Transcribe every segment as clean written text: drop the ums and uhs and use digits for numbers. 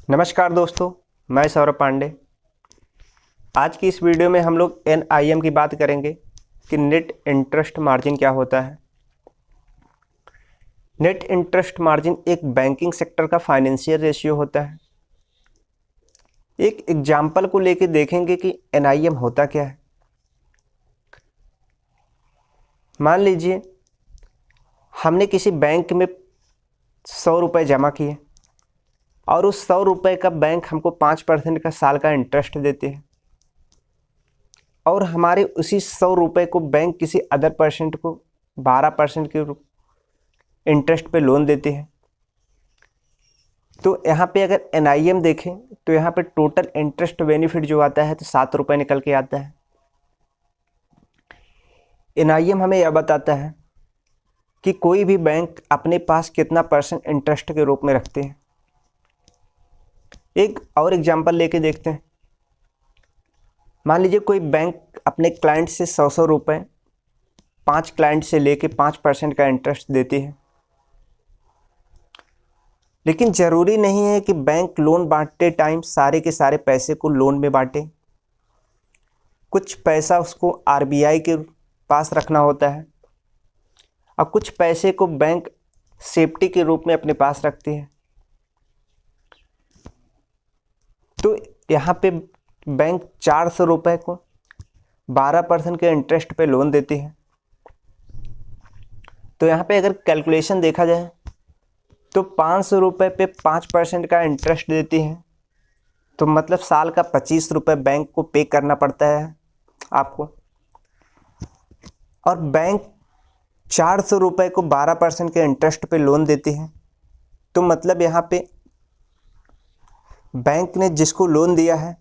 नमस्कार दोस्तों, मैं सौरभ पांडे। आज की इस वीडियो में हम लोग NIM की बात करेंगे कि नेट इंटरेस्ट मार्जिन क्या होता है। नेट इंटरेस्ट मार्जिन एक बैंकिंग सेक्टर का फाइनेंशियल रेशियो होता है। एक एग्जाम्पल को लेके देखेंगे कि NIM होता क्या है। मान लीजिए हमने किसी बैंक में 100 रुपये जमा किए और उस 100 रुपये का बैंक हमको 5% का साल का इंटरेस्ट देते हैं और हमारे उसी 100 रुपये को बैंक किसी अदर पर्सेंट को 12% के इंटरेस्ट पे लोन देते हैं। तो यहाँ पे अगर NIM देखें तो यहाँ पे टोटल इंटरेस्ट बेनिफिट जो आता है तो 7 रुपये निकल के आता है। NIM हमें यह बताता है कि कोई भी बैंक अपने पास कितना % इंटरेस्ट के रूप में रखते हैं। एक और एग्जांपल लेके देखते हैं। मान लीजिए कोई बैंक अपने क्लाइंट से 100 रुपये 5 क्लाइंट से लेके 5% का इंटरेस्ट देती है, लेकिन ज़रूरी नहीं है कि बैंक लोन बांटते टाइम सारे के सारे पैसे को लोन में बांटे। कुछ पैसा उसको RBI के पास रखना होता है और कुछ पैसे को बैंक सेफ्टी के रूप में अपने पास रखती है। तो यहाँ पे बैंक 400 रुपये को 12% के इंटरेस्ट पे लोन देती है। तो यहाँ पे अगर कैलकुलेशन देखा जाए तो 500 रुपये पे 5% का इंटरेस्ट देती है, तो मतलब साल का 25 रुपये बैंक को पे करना पड़ता है आपको। और बैंक 400 रुपये को 12% के इंटरेस्ट पे लोन देती है, तो मतलब यहाँ पे बैंक ने जिसको लोन दिया है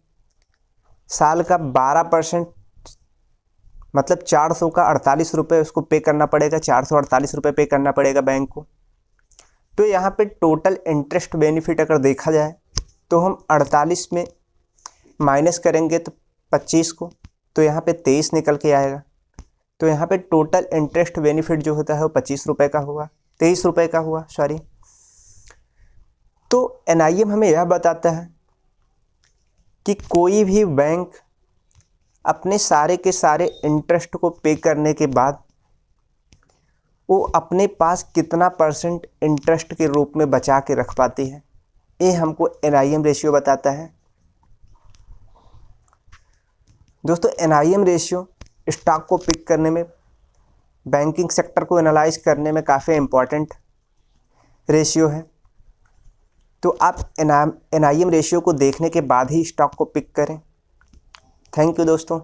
साल का 12% मतलब 400 का 48 रुपये उसको पे करना पड़ेगा। 448 रुपये पे करना पड़ेगा बैंक को। तो यहाँ पे टोटल इंटरेस्ट बेनिफिट अगर देखा जाए तो हम 48 में माइनस करेंगे तो 25 को, तो यहाँ पे 23 निकल के आएगा। तो यहाँ पे टोटल इंटरेस्ट बेनिफिट जो होता है वो 25 रुपये का हुआ, 23 रुपये का हुआ, सॉरी। तो NIM हमें यह बताता है कि कोई भी बैंक अपने सारे के सारे इंटरेस्ट को पे करने के बाद वो अपने पास कितना % इंटरेस्ट के रूप में बचा के रख पाती है, ये हमको NIM रेशियो बताता है। दोस्तों, NIM रेशियो स्टॉक को पिक करने में, बैंकिंग सेक्टर को एनालाइज करने में काफ़ी इम्पॉर्टेंट रेशियो है। तो आप NIM रेशियो को देखने के बाद ही स्टॉक को पिक करें। थैंक यू दोस्तों।